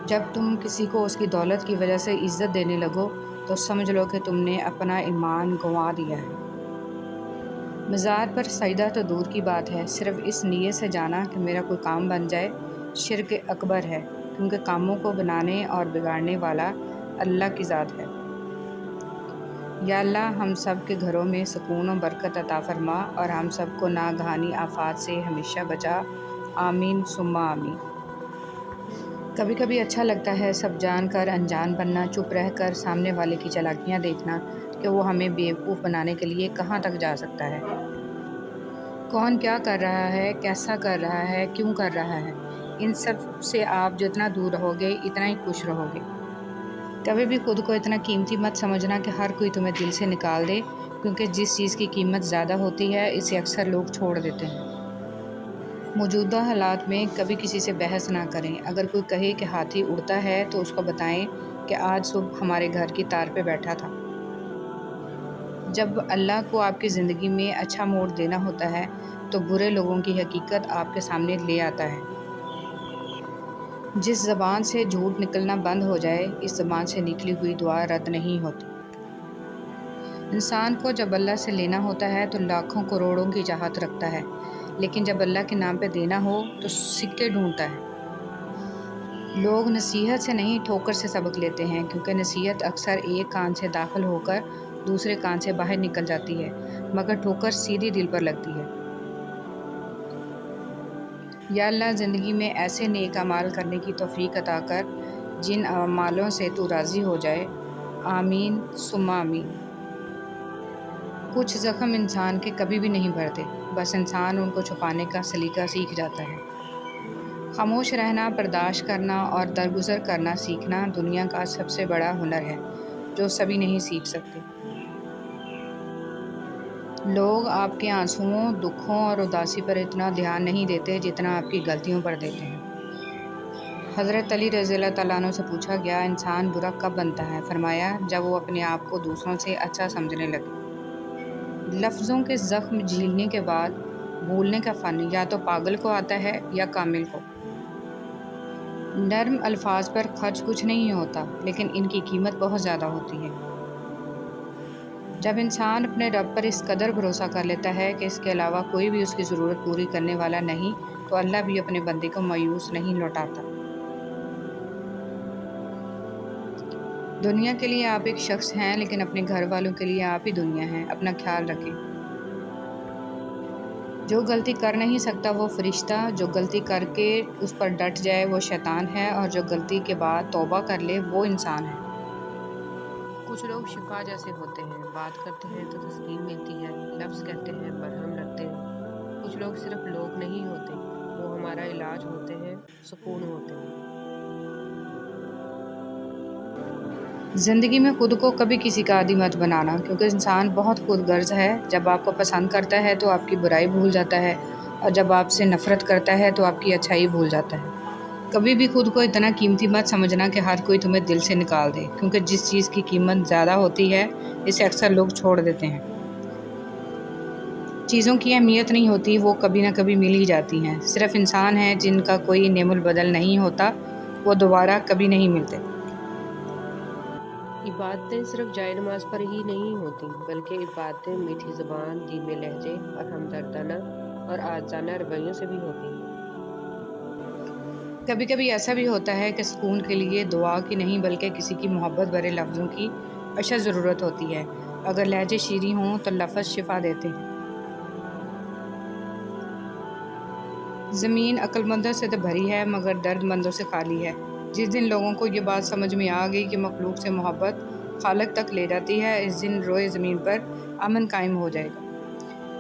جب تم کسی کو اس کی دولت کی وجہ سے عزت دینے لگو تو سمجھ لو کہ تم نے اپنا ایمان گنوا دیا ہے۔ مزار پر سجدہ تو دور کی بات ہے، صرف اس نیت سے جانا کہ میرا کوئی کام بن جائے شرک اکبر ہے، کیونکہ کاموں کو بنانے اور بگاڑنے والا اللہ کی ذات ہے۔ یا اللہ ہم سب کے گھروں میں سکون و برکت عطا فرما اور ہم سب کو ناگہانی آفات سے ہمیشہ بچا، آمین ثم آمین۔ کبھی کبھی اچھا لگتا ہے سب جان کر انجان بننا، چپ رہ کر سامنے والے کی چالاکیاں دیکھنا کہ وہ ہمیں بیوقوف بنانے کے لیے کہاں تک جا سکتا ہے۔ کون کیا کر رہا ہے، کیسا کر رہا ہے، کیوں کر رہا ہے، ان سب سے آپ جتنا دور رہو گے اتنا ہی خوش رہو گے۔ کبھی بھی خود کو اتنا قیمتی مت سمجھنا کہ ہر کوئی تمہیں دل سے نکال دے، کیونکہ جس چیز کی قیمت زیادہ ہوتی ہے اسے اکثر لوگ چھوڑ دیتے ہیں۔ موجودہ حالات میں کبھی کسی سے بحث نہ کریں۔ اگر کوئی کہے کہ ہاتھی اڑتا ہے تو اس کو بتائیں کہ آج صبح ہمارے گھر کی تار پہ بیٹھا تھا۔ جب اللہ کو آپ کی زندگی میں اچھا موڑ دینا ہوتا ہے تو برے لوگوں کی حقیقت آپ کے سامنے لے آتا ہے۔ جس زبان سے جھوٹ نکلنا بند ہو جائے، اس زبان سے نکلی ہوئی دعا رد نہیں ہوتی۔ انسان کو جب اللہ سے لینا ہوتا ہے تو لاکھوں کروڑوں کی چاہت رکھتا ہے، لیکن جب اللہ کے نام پہ دینا ہو تو سکے ڈھونڈتا ہے۔ لوگ نصیحت سے نہیں ٹھوکر سے سبق لیتے ہیں، کیونکہ نصیحت اکثر ایک کان سے داخل ہو کر دوسرے کان سے باہر نکل جاتی ہے، مگر ٹھوکر سیدھی دل پر لگتی ہے۔ یا اللہ، زندگی میں ایسے نیک اعمال کرنے کی توفیق عطا کر جن اعمالوں سے تو راضی ہو جائے۔ آمین ثم آمین۔ کچھ زخم انسان کے کبھی بھی نہیں بھرتے، بس انسان ان کو چھپانے کا سلیقہ سیکھ جاتا ہے۔ خاموش رہنا، برداشت کرنا اور درگزر کرنا سیکھنا دنیا کا سب سے بڑا ہنر ہے، جو سبھی نہیں سیکھ سکتے۔ لوگ آپ کے آنسوؤں، دکھوں اور اداسی پر اتنا دھیان نہیں دیتے جتنا آپ کی غلطیوں پر دیتے ہیں۔ حضرت علی رضی اللہ تعالیٰ عنہ سے پوچھا گیا، انسان برا کب بنتا ہے؟ فرمایا، جب وہ اپنے آپ کو دوسروں سے اچھا سمجھنے لگے۔ لفظوں کے زخم جھیلنے کے بعد بھولنے کا فن یا تو پاگل کو آتا ہے یا کامل کو۔ نرم الفاظ پر خرچ کچھ نہیں ہوتا، لیکن ان کی قیمت بہت زیادہ ہوتی ہے۔ جب انسان اپنے رب پر اس قدر بھروسہ کر لیتا ہے کہ اس کے علاوہ کوئی بھی اس کی ضرورت پوری کرنے والا نہیں، تو اللہ بھی اپنے بندے کو مایوس نہیں لوٹاتا۔ دنیا کے لیے آپ ایک شخص ہیں، لیکن اپنے گھر والوں کے لیے آپ ہی دنیا ہیں۔ اپنا خیال رکھیں۔ جو غلطی کر نہیں سکتا وہ فرشتہ، جو غلطی کر کے اس پر ڈٹ جائے وہ شیطان ہے، اور جو غلطی کے بعد توبہ کر لے وہ انسان ہے۔ کچھ لوگ شفا جیسے ہوتے ہیں، بات کرتے ہیں تو تسکین ملتی ہے، لفظ کہتے ہیں برہم لگتے ہیں۔ کچھ لوگ صرف لوگ نہیں ہوتے، وہ ہمارا علاج ہوتے ہیں، سکون ہوتے ہیں۔ زندگی میں خود کو کبھی کسی کا عادی مت بنانا، کیونکہ انسان بہت خود غرض ہے۔ جب آپ کو پسند کرتا ہے تو آپ کی برائی بھول جاتا ہے، اور جب آپ سے نفرت کرتا ہے تو آپ کی اچھائی بھول جاتا ہے۔ کبھی بھی خود کو اتنا قیمتی مت سمجھنا کہ ہر کوئی تمہیں دل سے نکال دے، کیونکہ جس چیز کی قیمت زیادہ ہوتی ہے اسے اکثر لوگ چھوڑ دیتے ہیں۔ چیزوں کی اہمیت نہیں ہوتی، وہ کبھی نہ کبھی مل ہی جاتی ہیں۔ صرف انسان ہیں جن کا کوئی نعم البدل نہیں ہوتا، وہ دوبارہ کبھی نہیں ملتے۔ عبادتیں صرف جائے نماز پر ہی نہیں ہوتی، بلکہ عبادتیں میٹھی زبان، دھیمے لہجے اور ہمدردانہ اور عاجزانہ رویوں سے بھی ہوتی ہیں۔ کبھی کبھی ایسا بھی ہوتا ہے کہ سکون کے لیے دعا کی نہیں بلکہ کسی کی محبت بھرے لفظوں کی اشد ضرورت ہوتی ہے۔ اگر لہجے شیریں ہوں تو لفظ شفا دیتے ہیں۔ زمین عقل مندوں سے تو بھری ہے، مگر درد مندوں سے خالی ہے۔ جس دن لوگوں کو یہ بات سمجھ میں آ گئی کہ مخلوق سے محبت خالق تک لے جاتی ہے، اس دن روئے زمین پر امن قائم ہو جائے گا۔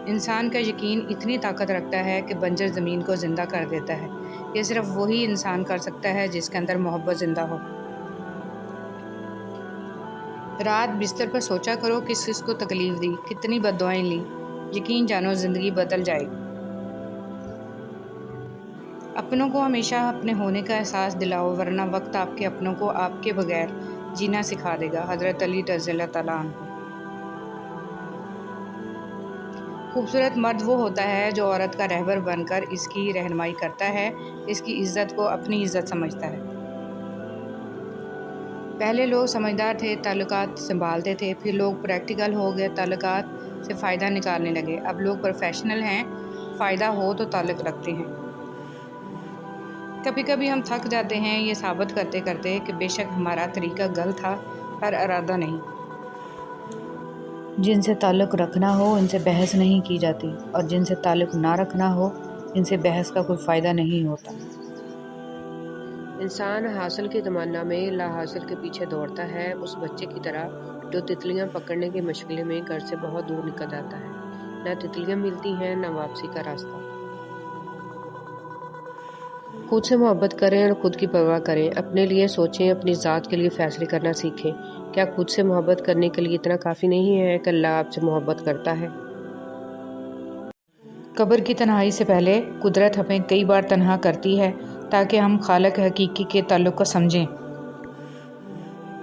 انسان کا یقین اتنی طاقت رکھتا ہے کہ بنجر زمین کو زندہ کر دیتا ہے۔ یہ صرف وہی انسان کر سکتا ہے جس کے اندر محبت زندہ ہو۔ رات بستر پر سوچا کرو کس کس کو تکلیف دی، کتنی بد دعائیں لیں، یقین جانو زندگی بدل جائے گی۔ اپنوں کو ہمیشہ اپنے ہونے کا احساس دلاؤ، ورنہ وقت آپ کے اپنوں کو آپ کے بغیر جینا سکھا دے گا۔ حضرت علی رضی اللہ تعالیٰ عنہ۔ خوبصورت مرد وہ ہوتا ہے جو عورت کا رہبر بن کر اس کی رہنمائی کرتا ہے، اس کی عزت کو اپنی عزت سمجھتا ہے۔ پہلے لوگ سمجھدار تھے، تعلقات سنبھالتے تھے، پھر لوگ پریکٹیکل ہو گئے، تعلقات سے فائدہ نکالنے لگے۔ اب لوگ پروفیشنل ہیں، فائدہ ہو تو تعلق رکھتے ہیں۔ کبھی کبھی ہم تھک جاتے ہیں یہ ثابت کرتے کرتے کہ بے شک ہمارا طریقہ غلط تھا، پر ارادہ نہیں۔ جن سے تعلق رکھنا ہو ان سے بحث نہیں کی جاتی، اور جن سے تعلق نہ رکھنا ہو ان سے بحث کا کوئی فائدہ نہیں ہوتا۔ انسان حاصل کی تمنا میں لا حاصل کے پیچھے دوڑتا ہے، اس بچے کی طرح جو تتلیاں پکڑنے کی مشغلے میں گھر سے بہت دور نکل جاتا ہے۔ نہ تتلیاں ملتی ہیں، نہ واپسی کا راستہ۔ خود سے محبت کریں اور خود کی پرواہ کریں، اپنے لیے سوچیں، اپنی ذات کے لیے فیصلے کرنا سیکھیں۔ کیا خود سے محبت کرنے کے لیے اتنا کافی نہیں ہے کہ اللہ آپ سے محبت کرتا ہے؟ قبر کی تنہائی سے پہلے قدرت ہمیں کئی بار تنہا کرتی ہے تاکہ ہم خالق حقیقی کے تعلق کو سمجھیں۔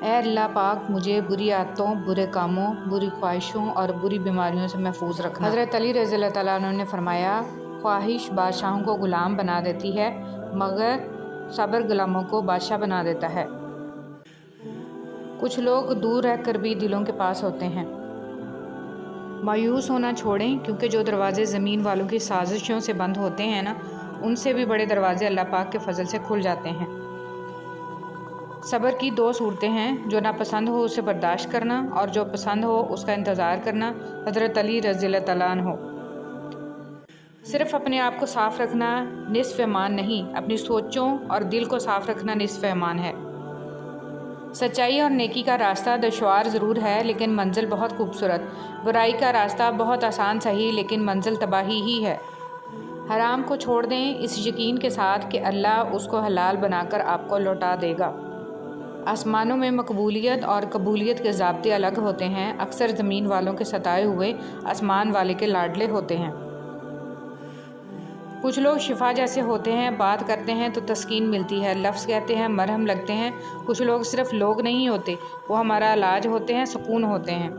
اے اللہ پاک، مجھے بری عادتوں، برے کاموں، بری خواہشوں اور بری بیماریوں سے محفوظ رکھنا۔ حضرت علی رضی اللہ تعالیٰ عنہ نے فرمایا، خواہش بادشاہوں کو غلام بنا دیتی ہے، مگر صبر غلاموں کو بادشاہ بنا دیتا ہے۔ کچھ لوگ دور رہ کر بھی دلوں کے پاس ہوتے ہیں۔ مایوس ہونا چھوڑیں، کیونکہ جو دروازے زمین والوں کی سازشوں سے بند ہوتے ہیں نا، ان سے بھی بڑے دروازے اللہ پاک کے فضل سے کھل جاتے ہیں۔ صبر کی 2 صورتیں ہیں، جو ناپسند ہو اسے برداشت کرنا، اور جو پسند ہو اس کا انتظار کرنا۔ حضرت علی رضی اللہ تعالیٰ عنہ۔ صرف اپنے آپ کو صاف رکھنا نصف ایمان نہیں، اپنی سوچوں اور دل کو صاف رکھنا نصف ایمان ہے۔ سچائی اور نیکی کا راستہ دشوار ضرور ہے، لیکن منزل بہت خوبصورت۔ برائی کا راستہ بہت آسان صحیح، لیکن منزل تباہی ہی ہے۔ حرام کو چھوڑ دیں اس یقین کے ساتھ کہ اللہ اس کو حلال بنا کر آپ کو لوٹا دے گا۔ آسمانوں میں مقبولیت اور قبولیت کے ضابطے الگ ہوتے ہیں۔ اکثر زمین والوں کے ستائے ہوئے آسمان والے کے لاڈلے ہوتے ہیں۔ کچھ لوگ شفا جیسے ہوتے ہیں، بات کرتے ہیں تو تسکین ملتی ہے، لفظ کہتے ہیں مرہم لگتے ہیں۔ کچھ لوگ صرف لوگ نہیں ہوتے، وہ ہمارا علاج ہوتے ہیں، سکون ہوتے ہیں۔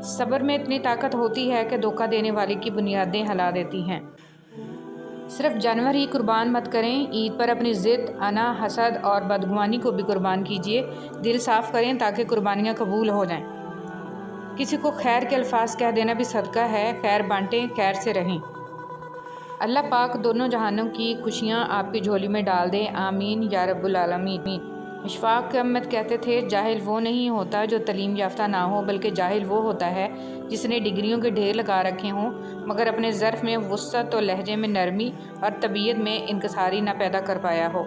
صبر میں اتنی طاقت ہوتی ہے کہ دھوکہ دینے والے کی بنیادیں ہلا دیتی ہیں۔ صرف جانور ہی قربان مت کریں، عید پر اپنی ضد، انا، حسد اور بدگمانی کو بھی قربان کیجیے۔ دل صاف کریں تاکہ قربانیاں قبول ہو جائیں۔ کسی کو خیر کے الفاظ کہہ دینا بھی صدقہ ہے۔ خیر بانٹیں، خیر سے رہیں۔ اللہ پاک دونوں جہانوں کی خوشیاں آپ کی جھولی میں ڈال دے، آمین یا رب العالمین۔ اشفاق احمد کہتے تھے، جاہل وہ نہیں ہوتا جو تعلیم یافتہ نہ ہو، بلکہ جاہل وہ ہوتا ہے جس نے ڈگریوں کے ڈھیر لگا رکھے ہوں، مگر اپنے ظرف میں وسعت و لہجے میں نرمی اور طبیعت میں انکساری نہ پیدا کر پایا ہو۔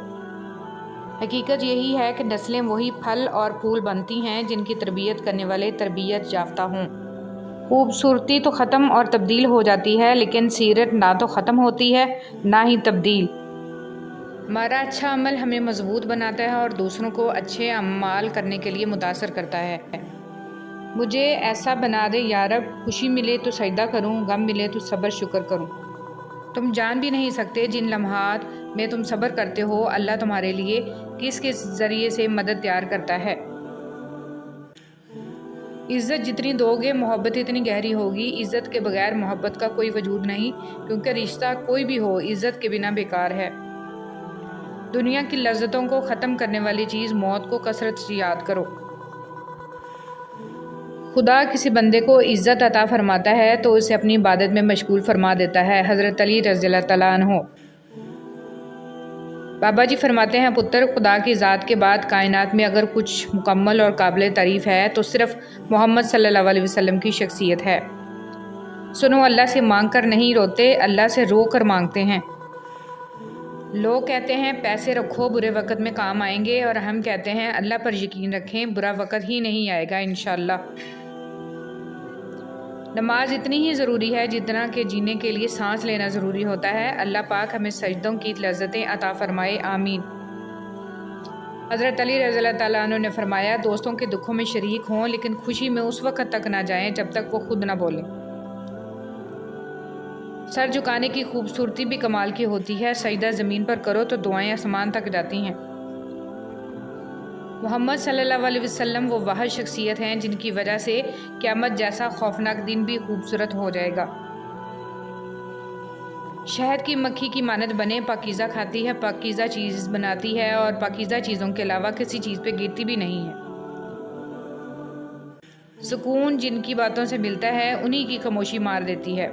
حقیقت یہی ہے کہ نسلیں وہی پھل اور پھول بنتی ہیں جن کی تربیت کرنے والے تربیت یافتہ ہوں۔ خوبصورتی تو ختم اور تبدیل ہو جاتی ہے، لیکن سیرت نہ تو ختم ہوتی ہے نہ ہی تبدیل۔ ہمارا اچھا عمل ہمیں مضبوط بناتا ہے اور دوسروں کو اچھے اعمال کرنے کے لیے متاثر کرتا ہے۔ مجھے ایسا بنا دے یا رب، خوشی ملے تو سجدہ کروں، غم ملے تو صبر شکر کروں۔ تم جان بھی نہیں سکتے جن لمحات میں تم صبر کرتے ہو اللہ تمہارے لیے کس کس ذریعے سے مدد تیار کرتا ہے۔ عزت جتنی دو گے محبت اتنی گہری ہوگی۔ عزت کے بغیر محبت کا کوئی وجود نہیں، کیونکہ رشتہ کوئی بھی ہو عزت کے بنا بیکار ہے۔ دنیا کی لذتوں کو ختم کرنے والی چیز موت کو کثرت سے یاد کرو۔ خدا کسی بندے کو عزت عطا فرماتا ہے تو اسے اپنی عبادت میں مشغول فرما دیتا ہے۔ حضرت علی رضی اللہ تعالیٰ عنہ۔ بابا جی فرماتے ہیں، پتر، خدا کی ذات کے بعد کائنات میں اگر کچھ مکمل اور قابل تعریف ہے تو صرف محمد صلی اللہ علیہ وسلم کی شخصیت ہے۔ سنو، اللہ سے مانگ کر نہیں روتے، اللہ سے رو کر مانگتے ہیں۔ لوگ کہتے ہیں پیسے رکھو برے وقت میں کام آئیں گے، اور ہم کہتے ہیں اللہ پر یقین رکھیں برا وقت ہی نہیں آئے گا انشاءاللہ۔ نماز اتنی ہی ضروری ہے جتنا کہ جینے کے لیے سانس لینا ضروری ہوتا ہے۔ اللہ پاک ہمیں سجدوں کی لذتیں عطا فرمائے، آمین۔ حضرت علی رضی اللہ تعالیٰ عنہ نے فرمایا، دوستوں کے دکھوں میں شریک ہوں لیکن خوشی میں اس وقت تک نہ جائیں جب تک وہ خود نہ بولیں۔ سر جھکانے کی خوبصورتی بھی کمال کی ہوتی ہے، سجدہ زمین پر کرو تو دعائیں آسمان تک جاتی ہیں۔ محمد صلی اللہ علیہ وسلم وہ واحد شخصیت ہیں جن کی وجہ سے قیامت جیسا خوفناک دن بھی خوبصورت ہو جائے گا۔ شہد کی مکھی کی مانند بنے، پاکیزہ کھاتی ہے، پاکیزہ چیز بناتی ہے اور پاکیزہ چیزوں کے علاوہ کسی چیز پہ گرتی بھی نہیں ہے۔ سکون جن کی باتوں سے ملتا ہے انہی کی خاموشی مار دیتی ہے۔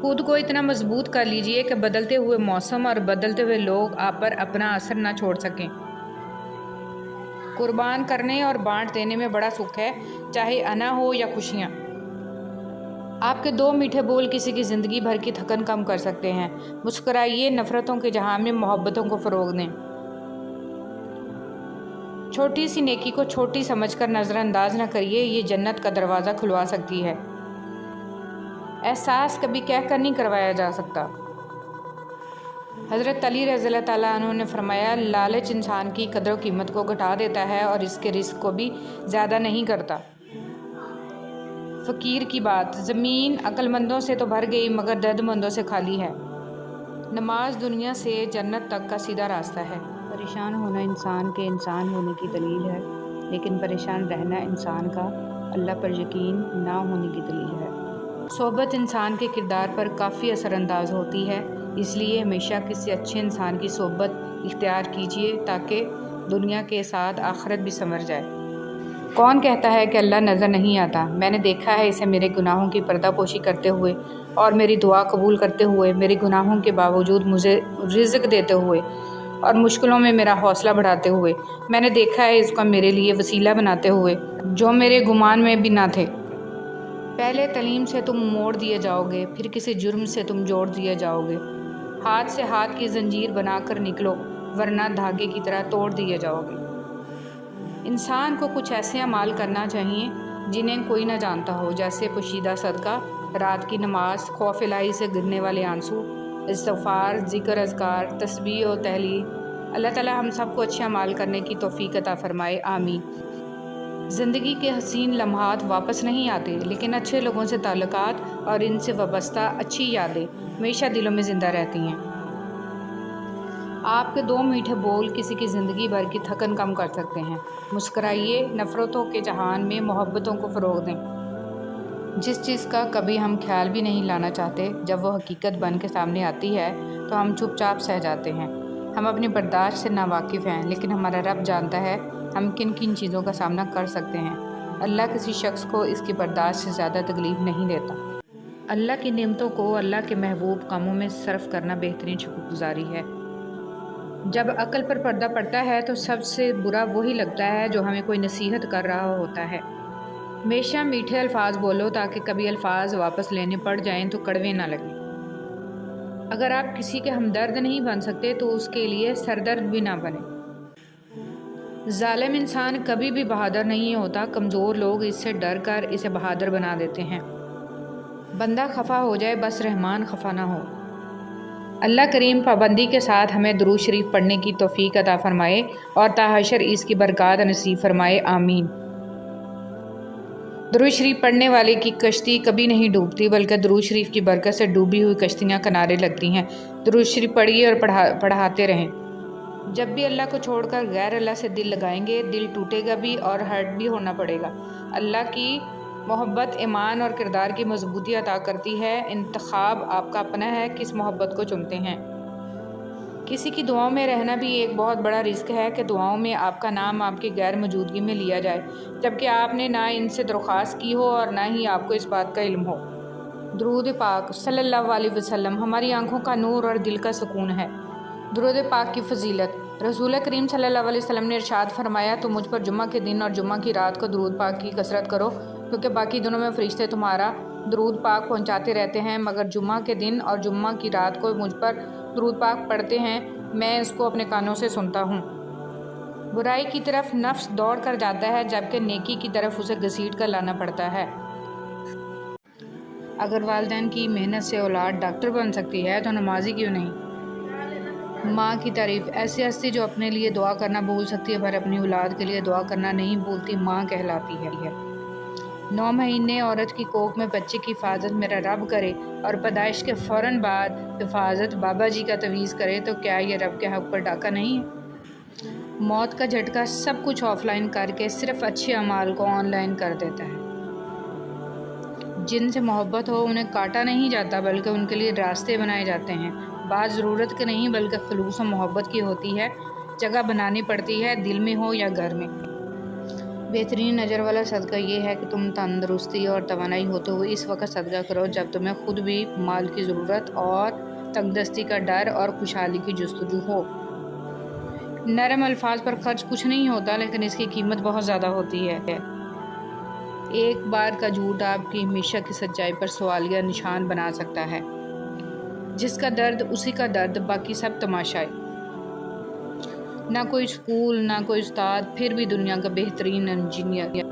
خود کو اتنا مضبوط کر لیجئے کہ بدلتے ہوئے موسم اور بدلتے ہوئے لوگ آپ پر اپنا اثر نہ چھوڑ سکیں۔ قربان کرنے اور بانٹ دینے میں بڑا سکھ ہے، چاہے انا ہو یا خوشیاں۔ آپ کے 2 میٹھے بول کسی کی زندگی بھر کی تھکن کم کر سکتے ہیں۔ مسکرائیے، نفرتوں کے جہاں میں محبتوں کو فروغ دیں۔ چھوٹی سی نیکی کو چھوٹی سمجھ کر نظر انداز نہ کریے، یہ جنت کا دروازہ کھلوا سکتی ہے۔ احساس کبھی کہہ کر نہیں کروایا جا سکتا۔ حضرت علی رضی اللہ تعالیٰ عنہ نے فرمایا، لالچ انسان کی قدر و قیمت کو گھٹا دیتا ہے اور اس کے رزق کو بھی زیادہ نہیں کرتا۔ فقیر کی بات، زمین عقل مندوں سے تو بھر گئی مگر درد مندوں سے خالی ہے۔ نماز دنیا سے جنت تک کا سیدھا راستہ ہے۔ پریشان ہونا انسان کے انسان ہونے کی دلیل ہے، لیکن پریشان رہنا انسان کا اللہ پر یقین نہ ہونے کی دلیل ہے۔ صحبت انسان کے کردار پر کافی اثر انداز ہوتی ہے، اس لیے ہمیشہ کسی اچھے انسان کی صحبت اختیار کیجیے تاکہ دنیا کے ساتھ آخرت بھی سنور جائے۔ کون کہتا ہے کہ اللہ نظر نہیں آتا؟ میں نے دیکھا ہے اسے میرے گناہوں کی پردہ پوشی کرتے ہوئے اور میری دعا قبول کرتے ہوئے، میرے گناہوں کے باوجود مجھے رزق دیتے ہوئے اور مشکلوں میں میرا حوصلہ بڑھاتے ہوئے۔ میں نے دیکھا ہے اس کو میرے لیے وسیلہ بناتے ہوئے جو میرے گمان میں بھی نہ تھے۔ پہلے تعلیم سے تم موڑ دیے جاؤ گے، پھر کسی جرم سے تم جوڑ دیے جاؤ گے۔ ہاتھ سے ہاتھ کی زنجیر بنا کر نکلو، ورنہ دھاگے کی طرح توڑ دیے جاؤ گے۔ انسان کو کچھ ایسے اعمال کرنا چاہیے جنہیں کوئی نہ جانتا ہو، جیسے پوشیدہ صدقہ، رات کی نماز، خوف الہی سے گرنے والے آنسو، استغفار، ذکر اذکار، تسبیح و تحلیل۔ اللہ تعالی ہم سب کو اچھے اعمال کرنے کی توفیق عطا فرمائے، آمین۔ زندگی کے حسین لمحات واپس نہیں آتے، لیکن اچھے لوگوں سے تعلقات اور ان سے وابستہ اچھی یادیں ہمیشہ دلوں میں زندہ رہتی ہیں۔ آپ کے 2 میٹھے بول کسی کی زندگی بھر کی تھکن کم کر سکتے ہیں۔ مسکرائیے، نفرتوں کے جہان میں محبتوں کو فروغ دیں۔ جس چیز کا کبھی ہم خیال بھی نہیں لانا چاہتے، جب وہ حقیقت بن کے سامنے آتی ہے تو ہم چپ چاپ سہ جاتے ہیں۔ ہم اپنی برداشت سے ناواقف ہیں، لیکن ہمارا رب جانتا ہے ہم کن کن چیزوں کا سامنا کر سکتے ہیں۔ اللہ کسی شخص کو اس کی برداشت سے زیادہ تکلیف نہیں دیتا۔ اللہ کی نعمتوں کو اللہ کے محبوب کاموں میں صرف کرنا بہترین شکر گزاری ہے۔ جب عقل پر پردہ پڑتا ہے تو سب سے برا وہی لگتا ہے جو ہمیں کوئی نصیحت کر رہا ہوتا ہے۔ ہمیشہ میٹھے الفاظ بولو تاکہ کبھی الفاظ واپس لینے پڑ جائیں تو کڑوے نہ لگیں۔ اگر آپ کسی کے ہمدرد نہیں بن سکتے تو اس کے لیے سردرد بھی نہ بنیں۔ ظالم انسان کبھی بھی بہادر نہیں ہوتا، کمزور لوگ اس سے ڈر کر اسے بہادر بنا دیتے ہیں۔ بندہ خفا ہو جائے بس رحمان خفا نہ ہو۔ اللہ کریم پابندی کے ساتھ ہمیں درود شریف پڑھنے کی توفیق عطا فرمائے اور تا حشر اس کی برکات نصیب فرمائے، آمین۔ درود شریف پڑھنے والے کی کشتی کبھی نہیں ڈوبتی، بلکہ درود شریف کی برکت سے ڈوبی ہوئی کشتیاں کنارے لگتی ہیں۔ درود شریف پڑھیے اور پڑھاتے رہیں۔ جب بھی اللہ کو چھوڑ کر غیر اللہ سے دل لگائیں گے، دل ٹوٹے گا بھی اور ہرٹ بھی ہونا پڑے گا۔ اللہ کی محبت ایمان اور کردار کی مضبوطی عطا کرتی ہے۔ انتخاب آپ کا اپنا ہے، کس محبت کو چنتے ہیں۔ کسی کی دعاؤں میں رہنا بھی ایک بہت بڑا رزق ہے کہ دعاؤں میں آپ کا نام آپ کی غیر موجودگی میں لیا جائے، جبکہ آپ نے نہ ان سے درخواست کی ہو اور نہ ہی آپ کو اس بات کا علم ہو۔ درود پاک صلی اللہ علیہ وسلم ہماری آنکھوں کا نور اور دل کا سکون ہے۔ درود پاک کی فضیلت۔ رسول کریم صلی اللہ علیہ وسلم نے ارشاد فرمایا، تو مجھ پر جمعہ کے دن اور جمعہ کی رات کو درود پاک کی کثرت کرو، کیونکہ باقی دنوں میں فرشتے تمہارا درود پاک پہنچاتے رہتے ہیں، مگر جمعہ کے دن اور جمعہ کی رات کو مجھ پر درود پاک پڑھتے ہیں، میں اس کو اپنے کانوں سے سنتا ہوں۔ برائی کی طرف نفس دوڑ کر جاتا ہے، جبکہ نیکی کی طرف اسے گھسیٹ کر لانا پڑتا ہے۔ اگر والدین کی محنت سے اولاد ڈاکٹر بن سکتی ہے تو نمازی کیوں نہیں؟ ماں کی تعریف۔ ایسی ہستی جو اپنے لیے دعا کرنا بھول سکتی ہے پر اپنی اولاد کے لیے دعا کرنا نہیں بھولتی، ماں کہلاتی ہے۔ 9 مہینے عورت کی کوکھ میں بچے کی حفاظت میرا رب کرے اور پیدائش کے فوراً بعد حفاظت بابا جی کا تعویذ کرے تو کیا یہ رب کے حق پر ڈاکہ نہیں ہے؟ موت کا جھٹکا سب کچھ آف لائن کر کے صرف اچھے اعمال کو آن لائن کر دیتا ہے۔ جن سے محبت ہو انہیں کاٹا نہیں جاتا، بلکہ ان کے لیے راستے بنائے جاتے ہیں۔ بات ضرورت کی نہیں بلکہ خلوص و محبت کی ہوتی ہے۔ جگہ بنانی پڑتی ہے، دل میں ہو یا گھر میں۔ بہترین اجر والا صدقہ یہ ہے کہ تم تندرستی اور توانائی ہوتے ہوئے اس وقت صدقہ کرو جب تمہیں خود بھی مال کی ضرورت اور تنگ دستی کا ڈر اور خوشحالی کی جستجو ہو۔ نرم الفاظ پر خرچ کچھ نہیں ہوتا، لیکن اس کی قیمت بہت زیادہ ہوتی ہے۔ ایک بار کا جھوٹ آپ کی ہمیشہ کی سچائی پر سوالیہ نشان بنا سکتا ہے۔ جس کا درد اسی کا درد، باقی سب تماشائی۔ نہ کوئی اسکول، نہ کوئی استاد، پھر بھی دنیا کا بہترین انجینئر۔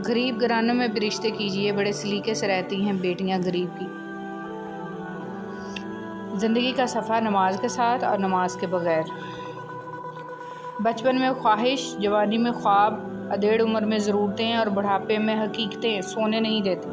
غریب گھرانوں میں بھی رشتے کیجیے، بڑے سلیقے سے رہتی ہیں بیٹیاں غریب کی۔ زندگی کا سفر نماز کے ساتھ اور نماز کے بغیر۔ بچپن میں خواہش، جوانی میں خواب، ادھیڑ عمر میں ضرورتیں اور بڑھاپے میں حقیقتیں سونے نہیں دیتی۔